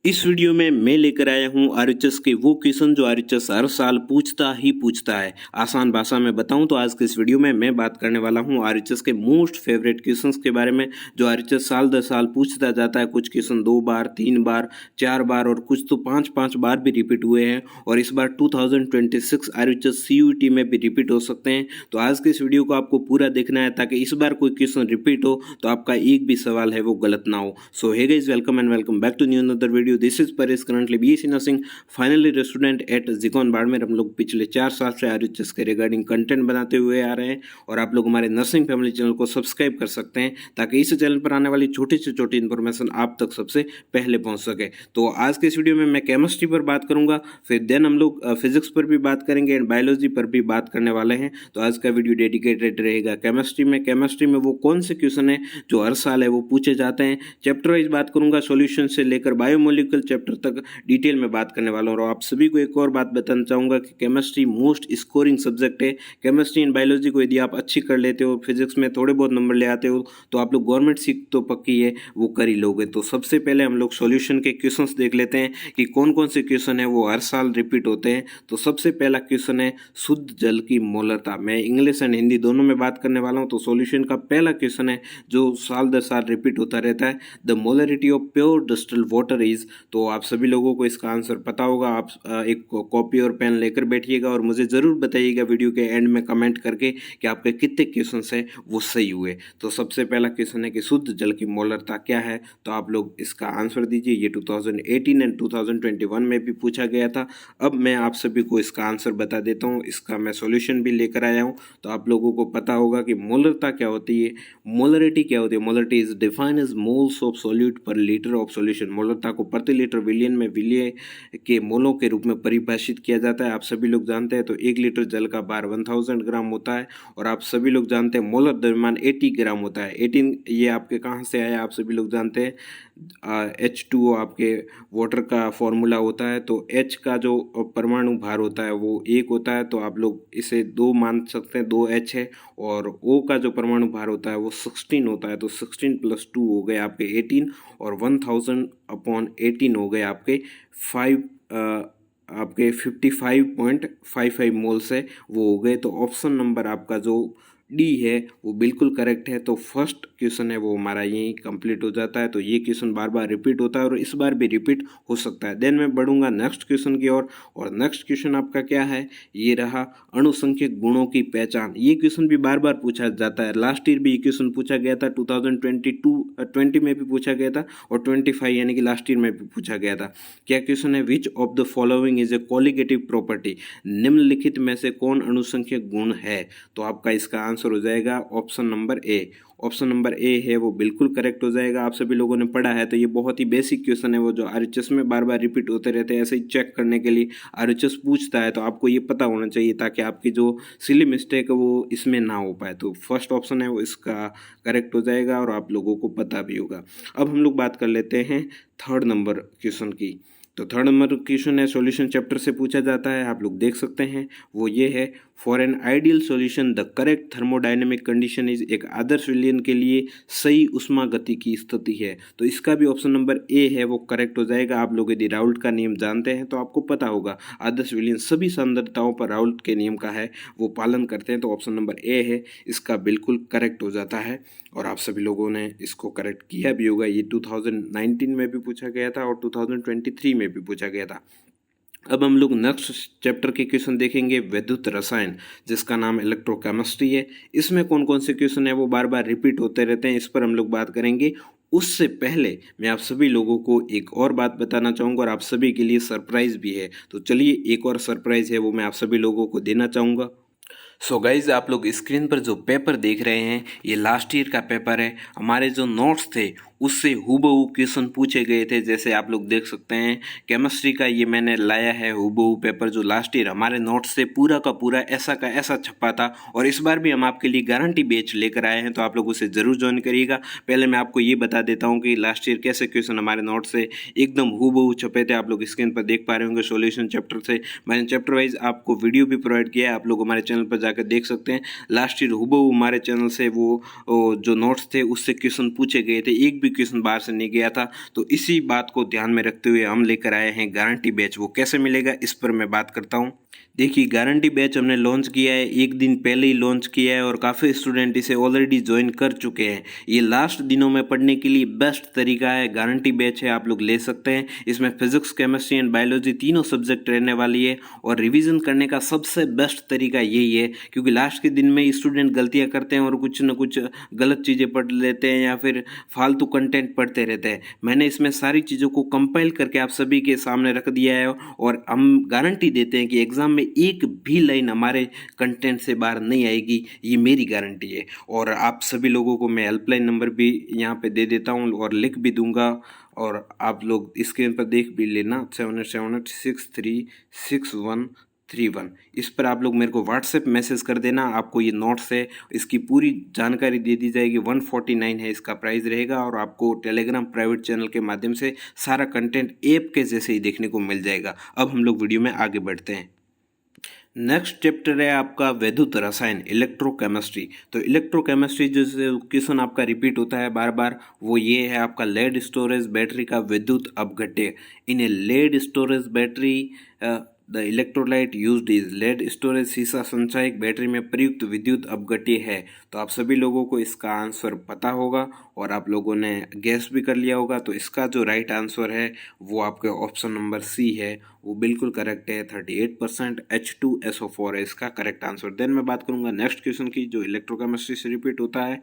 इस वीडियो में मैं लेकर आया हूं आरएचएस के वो क्वेश्चन जो आरएचएस हर साल पूछता है। आसान भाषा में बताऊं तो आज के इस वीडियो में मैं बात करने वाला हूं आरएचएस के मोस्ट फेवरेट क्वेश्चंस के बारे में जो आरएचएस साल दर साल पूछता जाता है। कुछ क्वेश्चन 2 बार, 3 बार, 4 बार और कुछ तो 5-5 बार भी रिपीट हुए हैं और इस बार 2026 आरएचएस सीयूईटी में भी रिपीट हो सकते हैं। तो आज के इस वीडियो को आपको पूरा देखना है ताकि इस बार कोई क्वेश्चन रिपीट हो तो आपका एक भी सवाल है वो गलत ना हो। So hey guys, welcome and welcome back to new another video. This is Paresh, currently BSc nursing final year student at जिकॉन बाड़मेर। हम लोग पिछले 4 साल से आरएचएस के रिगार्डिंग कंटेंट बनाते हुए आ रहे हैं और आप लोग हमारे नर्सिंग फैमिली चैनल को सब्सक्राइब कर सकते हैं ताकि इस चैनल पर आने वाली छोटी से छोटी इन्फॉर्मेशन आप तक सबसे पहले पहुंच सके। तो आज के इस वीडियो में मैं केमिस्ट्री पर बात करूंगा, फिर देन हम लोग फिजिक्स पर भी बात करेंगे एंड बायोलॉजी पर भी बात करने वाले हैं। तो आज का वीडियो डेडिकेटेड रहेगा केमिस्ट्री में। केमिस्ट्री में वो कौन से क्वेश्चन है जो हर साल है वो पूछे जाते हैं। चैप्टर वाइज बात करूंगा, सॉल्यूशन से लेकर बायोमोलिकुलर चैप्टर तक डिटेल में बात करने वाला हूं। और आप सभी को एक और बात बताना चाहूंगा कि केमिस्ट्री मोस्ट स्कोरिंग सब्जेक्ट है। केमिस्ट्री एंड बायोलॉजी को यदि आप अच्छी कर लेते हो, फिजिक्स में थोड़े बहुत नंबर ले आते हो तो आप लोग गवर्नमेंट सीट तो पक्की है वो कर ही लोगे। तो सबसे पहले हम लोग सॉल्यूशन के क्वेश्चंस देख लेते हैं कि कौन कौन से क्वेश्चन है वो हर साल रिपीट होते हैं। तो सबसे पहला क्वेश्चन है शुद्ध जल की मोलरता। मैं इंग्लिश एंड हिंदी दोनों में बात करने वाला हूं। तो सॉल्यूशन का पहला क्वेश्चन है जो साल दर साल रिपीट होता रहता है, the molarity of pure distilled water is. तो आप सभी लोगों को इसका आंसर पता होगा। आप एक कॉपी और पेन लेकर बैठिएगा और मुझे ज़रूर बताइएगा वीडियो के एंड में कमेंट करके कि आपके कितने क्वेश्चन हैं वो सही हुए। तो सबसे पहला क्वेश्चन है कि शुद्ध जल की मोलरता क्या है। तो आप लोग इसका आंसर दीजिए। ये 2018 एंड 2021 में भी पूछा गया था। अब मैं आप सभी को इसका आंसर बता देता हूँ। इसका मैं सॉल्यूशन भी लेकर आया हूँ तो आप लोगों को पता होगा कि मोलरता क्या होती है, मोलरिटी क्या होती है। Molarity is defined as moles of solute per litre of solution. मोलरता को प्रति लीटर विलियन में विलिय के मोलों के रूप में परिभाषित किया जाता है। आप सभी लोग जानते हैं तो 1 लीटर जल का भार 1000 ग्राम होता है और आप सभी लोग जानते हैं मोलर द्रव्यमान 80 ग्राम होता है। 18 ये आपके कहाँ से आया आप सभी लोग जानते हैं। H2O आपके वाटर का फॉर्मूला होता है। तो H का जो परमाणु भार होता है वो 1 होता है, तो आप लोग इसे 2 मान सकते हैं, 2H है। और O का जो परमाणु भार होता है वो 16 होता है, तो 16 + 2 हो गए आपके 18 और 1000/18 हो गए आपके 55.55 मोल्स है वो हो गए। तो ऑप्शन नंबर आपका जो डी है वो बिल्कुल करेक्ट है। तो फर्स्ट क्वेश्चन है वो हमारा यही कंप्लीट हो जाता है। तो ये क्वेश्चन बार बार रिपीट होता है और इस बार भी रिपीट हो सकता है। देन मैं बढ़ूंगा नेक्स्ट क्वेश्चन की ओर और नेक्स्ट क्वेश्चन आपका क्या है, ये रहा अणुसंख्यक गुणों की पहचान। ये क्वेश्चन भी बार बार पूछा जाता है। लास्ट ईयर भी ये क्वेश्चन पूछा गया था, 2020 में भी पूछा गया था और 25 यानी कि लास्ट ईयर में भी पूछा गया था। क्या क्वेश्चन है, which of the following is a colligative property. निम्नलिखित में से कौन अणुसंख्यक गुण है। तो आपका इसका आंसर हो जाएगा option number A. Option number A है वो बिल्कुल करेक्ट हो जाएगा। आप सभी लोगों ने पढ़ा है तो ये बहुत ही बेसिक क्वेश्चन है वो जो आरएचएस में बार बार रिपीट होते रहते हैं। ऐसे ही चेक करने के लिए आरएचएस पूछता है तो आपको ये पता होना चाहिए ताकि आपकी जो सिली मिस्टेक है वो इसमें ना हो पाए। तो फर्स्ट ऑप्शन है वो इसका करेक्ट हो जाएगा और आप लोगों को पता भी होगा। अब हम लोग बात कर लेते हैं थर्ड नंबर क्वेश्चन की। तो थर्ड नंबर क्वेश्चन है सॉल्यूशन चैप्टर से पूछा जाता है, आप लोग देख सकते हैं। वो ये है, for an ideal solution the correct thermodynamic condition is. एक आदर्श विलयन के लिए सही उष्मा गति की स्थिति है। तो इसका भी ऑप्शन नंबर ए है वो करेक्ट हो जाएगा। आप लोग यदि राउल्ट का नियम जानते हैं तो आपको पता होगा आदर्श विलयन सभी सांद्रताओं पर राउल्ट के नियम का है वो पालन करते हैं। तो ऑप्शन नंबर ए है इसका बिल्कुल करेक्ट हो जाता है और आप सभी लोगों ने इसको करेक्ट किया भी होगा। ये 2019 में भी पूछा गया था और 2023 में भी पूछा गया था। अब हम लोग नेक्स्ट चैप्टर के क्वेश्चन देखेंगे, विद्युत रसायन, जिसका नाम इलेक्ट्रोकेमिस्ट्री है। इसमें कौन कौन से क्वेश्चन है वो बार बार रिपीट होते रहते हैं, इस पर हम लोग बात करेंगे। उससे पहले मैं आप सभी लोगों को एक और बात बताना चाहूँगा और आप सभी के लिए सरप्राइज भी है। तो चलिए एक और सरप्राइज है वो मैं आप सभी लोगों को देना चाहूँगा। सो गाइज, आप लोग स्क्रीन पर जो पेपर देख रहे हैं ये लास्ट ईयर का पेपर है। हमारे जो नोट्स थे उससे हूबहू क्वेश्चन पूछे गए थे। जैसे आप लोग देख सकते हैं केमिस्ट्री का ये मैंने लाया है हूबहू पेपर जो लास्ट ईयर हमारे नोट्स से पूरा का पूरा ऐसा का ऐसा छपा था और इस बार भी हम आपके लिए गारंटी बैच लेकर आए हैं। तो आप लोग उसे ज़रूर ज्वाइन करिएगा। पहले मैं आपको ये बता देता हूँ कि लास्ट ईयर कैसे क्वेश्चन हमारे नोट्स से एकदम हूबहू छपे थे। आप लोग स्क्रीन पर देख पा रहे होंगे सॉल्यूशन चैप्टर से मैंने चैप्टर वाइज आपको वीडियो भी प्रोवाइड किया है। आप लोग हमारे चैनल पर जाकर देख सकते हैं। लास्ट ईयर हूबहू हमारे चैनल से वो जो नोट्स थे उससे क्वेश्चन पूछे गए थे। एक भी क्वेश्चन बाहर से नहीं गया था। तो इसी बात को ध्यान में रखते हुए हम लेकर आए हैं गारंटी बैच। वो कैसे मिलेगा इस पर मैं बात करता हूँ। देखिए, गारंटी बैच हमने लॉन्च किया है, एक दिन पहले ही लॉन्च किया है और काफ़ी स्टूडेंट इसे ऑलरेडी ज्वाइन कर चुके हैं। ये लास्ट दिनों में पढ़ने के लिए बेस्ट तरीका है, गारंटी बैच है, आप लोग ले सकते हैं। इसमें फिजिक्स, केमिस्ट्री एंड बायोलॉजी तीनों सब्जेक्ट रहने वाली है और रिवीजन करने का सबसे बेस्ट तरीका यही है, क्योंकि लास्ट के दिन में स्टूडेंट गलतियाँ करते हैं और कुछ न कुछ गलत चीज़ें पढ़ लेते हैं या फिर फालतू कंटेंट पढ़ते रहते हैं। मैंने इसमें सारी चीज़ों को कंपाइल करके आप सभी के सामने रख दिया है और हम गारंटी देते हैं कि एग्ज़ाम में एक भी लाइन हमारे कंटेंट से बाहर नहीं आएगी, ये मेरी गारंटी है। और आप सभी लोगों को मैं हेल्पलाइन नंबर भी यहाँ पे दे देता हूँ और लिख भी दूंगा और आप लोग स्क्रीन पर देख भी लेना, 7878636131। इस पर आप लोग मेरे को व्हाट्सएप मैसेज कर देना, आपको ये नोट्स है इसकी पूरी जानकारी दे दी जाएगी। 149 है इसका प्राइस रहेगा और आपको टेलीग्राम प्राइवेट चैनल के माध्यम से सारा कंटेंट ऐप के जैसे ही देखने को मिल जाएगा। अब हम लोग वीडियो में आगे बढ़ते हैं। नेक्स्ट चैप्टर है आपका वैद्युत रसायन, इलेक्ट्रोकेमिस्ट्री। तो इलेक्ट्रोकेमिस्ट्री जो क्वेश्चन आपका रिपीट होता है बार बार, वो ये है आपका लेड स्टोरेज बैटरी का विद्युत अपघट्य। In a lead storage battery the electrolyte used is lead storage सीसा संचायक बैटरी में प्रयुक्त विद्युत अपघट्य है। तो आप सभी लोगों को इसका आंसर पता होगा और आप लोगों ने गैस भी कर लिया होगा। तो इसका जो राइट आंसर है वो आपके ऑप्शन नंबर सी है, वो बिल्कुल करेक्ट है। 38% H2SO4 है इसका करेक्ट आंसर। देन मैं बात करूंगा नेक्स्ट क्वेश्चन की जो इलेक्ट्रोकेमिस्ट्री से रिपीट होता है,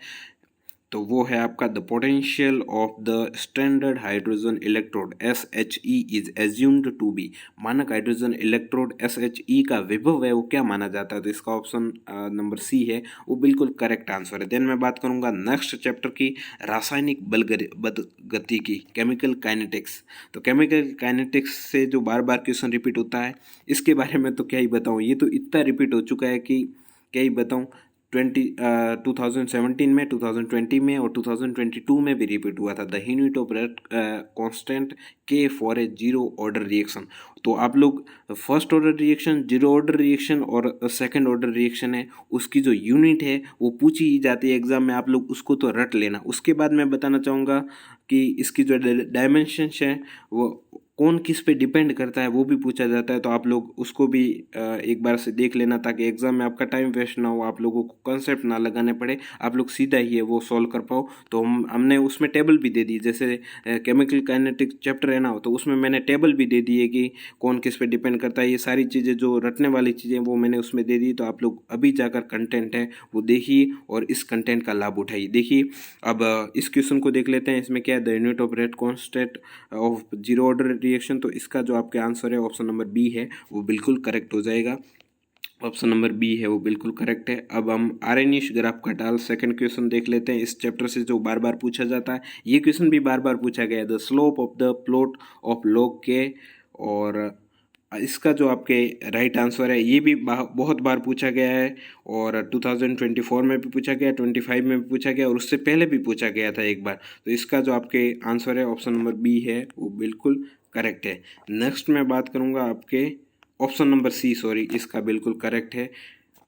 तो वो है आपका the potential of the standard hydrogen electrode SHE is assumed to be. मानक हाइड्रोजन इलेक्ट्रोड SHE का विभव है वो क्या माना जाता है, तो इसका ऑप्शन नंबर सी है, वो बिल्कुल करेक्ट आंसर है। देन मैं बात करूंगा नेक्स्ट चैप्टर की रासायनिक बलगति की, केमिकल काइनेटिक्स। तो केमिकल काइनेटिक्स से जो बार बार क्वेश्चन रिपीट होता है इसके बारे में तो क्या ही बताऊँ, ये तो इतना रिपीट हो चुका है कि क्या ही बताऊँ। 2017 में, 2020 में और 2022 में भी रिपीट हुआ था। The unit of rate constant के for a zero order reaction. तो आप लोग first order reaction, zero order reaction और सेकंड ऑर्डर रिएक्शन है, उसकी जो यूनिट है वो पूछी ही जाती है एग्जाम में, आप लोग उसको तो रट लेना। उसके बाद मैं बताना चाहूँगा कि इसकी जो डायमेंशंस है वो कौन किस पे डिपेंड करता है वो भी पूछा जाता है। तो आप लोग उसको भी एक बार से देख लेना ताकि एग्जाम में आपका टाइम वेस्ट ना हो, आप लोगों को कंसेप्ट ना लगाने पड़े, आप लोग सीधा ही है वो सॉल्व कर पाओ। तो हमने उसमें टेबल भी दे दी, जैसे केमिकल काइनेटिक्स चैप्टर है ना, तो उसमें मैंने टेबल भी दे दी है कि कौन किस पे डिपेंड करता है। ये सारी चीज़ें जो रटने वाली चीज़ें वो मैंने उसमें दे दी। तो आप लोग अभी जाकर कंटेंट है वो देखिए और इस कंटेंट का लाभ उठाइए। देखिए अब इस क्वेश्चन को देख लेते हैं। इसमें क्या है, the unit of rate constant of zero order reaction. तो इसका जो आपके आंसर है ऑप्शन नंबर बी है वो बिल्कुल करेक्ट हो जाएगा। ऑप्शन नंबर बी है वो बिल्कुल करेक्ट है। अब हम आर्यनिश ग्राफ खटाल सेकंड क्वेश्चन देख लेते हैं इस चैप्टर से जो बार बार पूछा जाता है। ये क्वेश्चन भी बार बार पूछा गया है, the slope of the plot of log के। और इसका जो आपके राइट आंसर है ये भी बहुत बार पूछा गया है और 2024 में भी पूछा गया, 25 में भी पूछा गया और उससे पहले भी पूछा गया था एक बार। तो इसका जो आपके आंसर है ऑप्शन नंबर बी है वो बिल्कुल करेक्ट है। नेक्स्ट मैं बात करूँगा आपके ऑप्शन नंबर सी, सॉरी, इसका बिल्कुल करेक्ट है।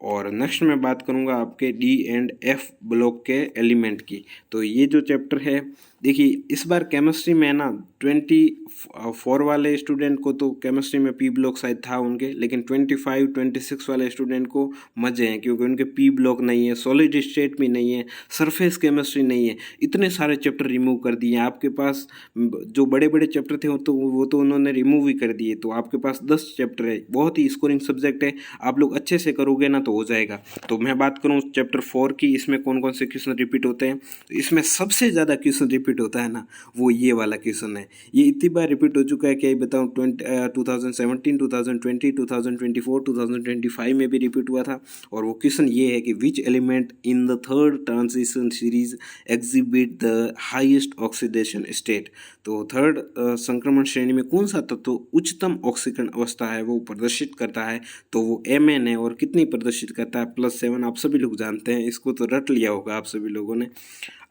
और नेक्स्ट मैं बात करूँगा आपके डी एंड एफ ब्लॉक के एलिमेंट की। तो ये जो चैप्टर है, देखिए इस बार केमिस्ट्री में ना 24 वाले स्टूडेंट को तो केमिस्ट्री में पी ब्लॉक शायद था उनके, लेकिन 25, 26 वाले स्टूडेंट को मजे हैं क्योंकि उनके पी ब्लॉक नहीं है, सॉलिड स्टेट भी नहीं है, सरफेस केमिस्ट्री नहीं है। इतने सारे चैप्टर रिमूव कर दिए आपके पास। जो बड़े बड़े चैप्टर थे वो तो उन्होंने रिमूव ही कर दिए। तो आपके पास 10 चैप्टर है, बहुत ही स्कोरिंग सब्जेक्ट है, आप लोग अच्छे से करोगे ना तो हो जाएगा। तो मैं बात करूँ चैप्टर 4 की, इसमें कौन कौन से क्वेश्चन रिपीट होते हैं। तो इसमें सबसे ज़्यादा क्वेश्चन रिपीट होता है ना वो ये वाला क्वेश्चन है। ये इतनी बार रिपीट हो चुका है क्या ही बताऊँ। 2017, 2020, 2024, 2025 में भी रिपीट हुआ था। और वो क्वेश्चन ये है कि which element in the third transition series exhibit the highest oxidation state. तो थर्ड संक्रमण श्रेणी में कौन सा तत्व उच्चतम ऑक्सीकरण अवस्था है वो प्रदर्शित करता है। तो वो Mn है और कितनी प्रदर्शित करता है, +7। आप सभी लोग जानते हैं, इसको तो रट लिया होगा आप सभी लोगों ने।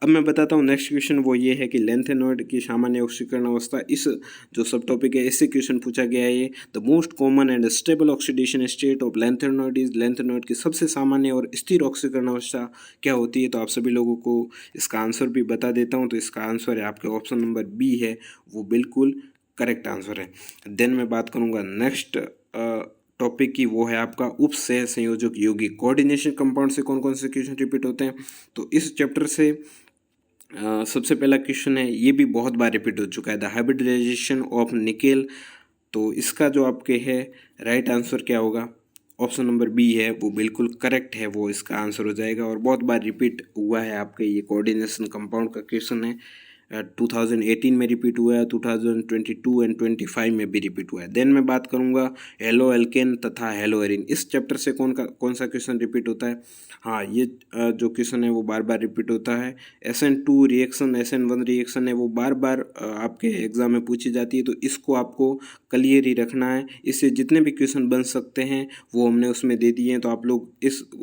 अब मैं बताता हूँ नेक्स्ट क्वेश्चन वो ये ये है कि लैंथेनॉइड की सामान्य ऑक्सीकरण अवस्था, इस जो सब टॉपिक है इससे क्वेश्चन पूछा गया है। ये the most common and stable oxidation state of lanthanoid is, lanthanoid की सबसे सामान्य और स्थिर ऑक्सीकरण अवस्था क्या होती है। तो आप सभी लोगों को इसका आंसर भी बता देता हूँ। तो इसका आंसर है आपके ऑप्शन नंबर बी है, वो बिल्कुल करेक्ट आंसर है। देन मैं बात करूँगा नेक्स्ट टॉपिक की, वो है आपका उप सह संयोजक यौगिक। कोऑर्डिनेशन कंपाउंड से कौन कौन से क्वेश्चन रिपीट होते हैं। तो इस चैप्टर से सबसे पहला क्वेश्चन है, ये भी बहुत बार रिपीट हो चुका है, द हाइब्रिडाइजेशन ऑफ निकेल। तो इसका जो आपके है राइट आंसर क्या होगा, ऑप्शन नंबर बी है, वो बिल्कुल करेक्ट है, वो इसका आंसर हो जाएगा। और बहुत बार रिपीट हुआ है आपके ये कोऑर्डिनेशन कंपाउंड का क्वेश्चन है। 2018 में रिपीट हुआ है, 2022 एंड 25 में भी रिपीट हुआ है। देन मैं बात करूंगा हेलो एल्केन तथा हेलो एरिन। इस चैप्टर से कौन सा क्वेश्चन रिपीट होता है। हाँ, ये जो क्वेश्चन है वो बार बार रिपीट होता है। SN2 रिएक्शन, SN1 रिएक्शन है, वो बार बार आपके एग्जाम में पूछी जाती है। तो इसको आपको क्लियर ही रखना है। इससे जितने भी क्वेश्चन बन सकते हैं वो हमने उसमें दे दिए हैं, तो आप लोग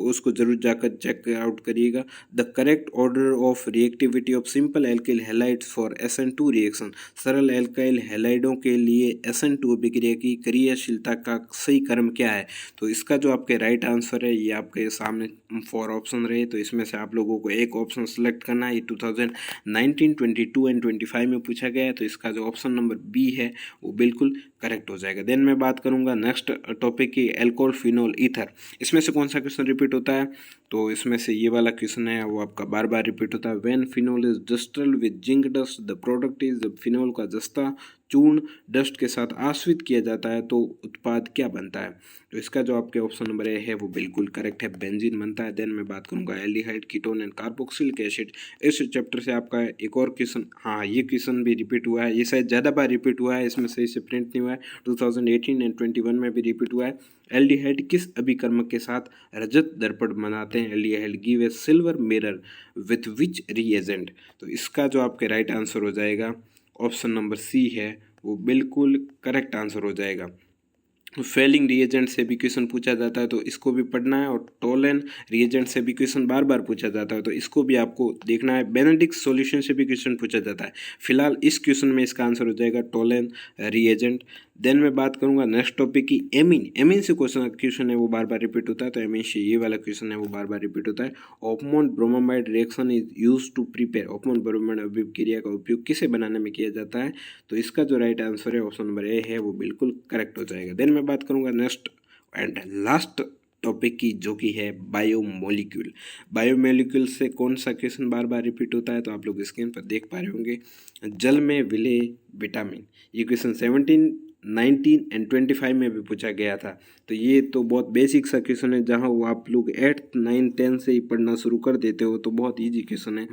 उसको जरूर जाकर चेक आउट करिएगा। The correct order of reactivity of simple alkyl halides for SN2 reaction. सरल एल्काइल हैलाइडों के लिए SN2 अभिक्रिया की क्रियाशीलता का सही क्रम क्या है। तो इसका जो आपके राइट आंसर है, ये आपके सामने 4 ऑप्शन रहे, तो इसमें से आप लोगों को एक ऑप्शन सेलेक्ट करना है। ये 2019, 22 एंड 25 में पूछा गया है। तो इसका जो ऑप्शन नंबर बी है वो बिल्कुल करेक्ट हो जाएगा। देन मैं बात करूंगा नेक्स्ट टॉपिक की, एल्कोहल फिनोल ईथर। इसमें से कौन सा क्वेश्चन रिपीट होता है। तो इसमें से ये वाला क्वेश्चन है, वो आपका बार बार रिपीट होता है। When phenol is distilled with zinc dust the product is, जब फिनोल का जस्ता चूर्ण डस्ट के साथ आश्रित किया जाता है तो उत्पाद क्या बनता है। तो इसका जो आपके ऑप्शन नंबर ए है वो बिल्कुल करेक्ट है, बेंजीन बनता है। देन मैं बात करूंगा aldehyde, ketone and carboxylic acid. इस चैप्टर से आपका एक और क्वेश्चन, हाँ ये क्वेश्चन भी रिपीट हुआ है, ये शायद ज़्यादा बार रिपीट हुआ है, इसमें से इसे प्रिंट नहीं हुआ है। 2018 एंड 21 में भी रिपीट हुआ है। एल्डिहाइड किस अभिकर्मक के साथ रजत दर्पण बनाते हैं। Aldehyde give a silver mirror with which reagent. तो इसका जो आपके राइट आंसर हो जाएगा ऑप्शन नंबर सी है, वो बिल्कुल करेक्ट आंसर हो जाएगा। फेलिंग रिएजेंट से भी क्वेश्चन पूछा जाता है, तो इसको भी पढ़ना है। और टोलन रिएजेंट से भी क्वेश्चन बार बार पूछा जाता है, तो इसको भी आपको देखना है। बेनेडिक्ट सॉल्यूशन से भी क्वेश्चन पूछा जाता है। फिलहाल इस क्वेश्चन में इसका आंसर हो जाएगा टोलन रिएजेंट। देन मैं बात करूंगा नेक्स्ट टॉपिक की, एमीन। एमीन से क्वेश्चन है वो बार बार रिपीट होता है, तो एमीन से ये वाला क्वेश्चन है वो बार बार रिपीट होता है। Hoffmann bromide reaction is use to prepare, Hoffmann bromide अभिक्रिया का उपयोग किसे बनाने में किया जाता है। तो इसका जो राइट आंसर है ऑप्शन नंबर ए है, वो बिल्कुल करेक्ट हो जाएगा। देन मैं बात करूंगा नेक्स्ट एंड लास्ट टॉपिक की, जो कि है बायोमोलिक्यूल। बायोमोलिक्यूल से कौन सा क्वेश्चन बार बार रिपीट होता है। तो आप लोग स्क्रीन पर देख पा रहे होंगे, जल में विलेय विटामिन। ये क्वेश्चन 17, 19 एंड 25 में भी पूछा गया था। तो ये तो बहुत बेसिक सा क्वेश्चन है, जहाँ वो आप लोग 8th, 9th, 10th से ही पढ़ना शुरू कर देते हो, तो बहुत ईजी क्वेश्चन है।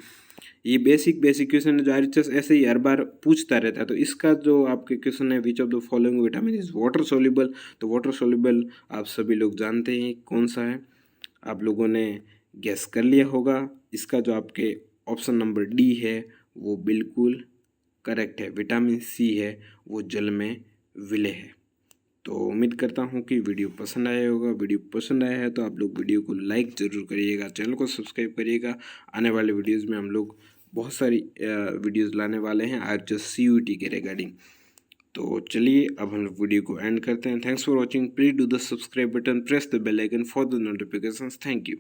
ये बेसिक क्वेश्चन है जो आरएचएस ऐसे ही हर बार पूछता रहता है। तो इसका जो आपके क्वेश्चन है, which of the following vitamin is water soluble. तो वाटर सोल्यूबल आप सभी लोग जानते हैं कौन सा है, आप लोगों ने गेस कर लिया होगा। इसका जो आपके ऑप्शन नंबर डी है वो बिल्कुल करेक्ट है, विटामिन सी है, वो जल में विलेय है। तो उम्मीद करता हूँ कि वीडियो पसंद आया होगा। वीडियो पसंद आया है तो आप लोग वीडियो को लाइक ज़रूर करिएगा, चैनल को सब्सक्राइब करिएगा। आने वाले वीडियोस में हम लोग बहुत सारी वीडियोस लाने वाले हैं आरएचएस CUET के रिगार्डिंग। तो चलिए अब हम लोग वीडियो को एंड करते हैं। Thanks for watching, please do the subscribe button, press the bell icon for the notifications. Thank you.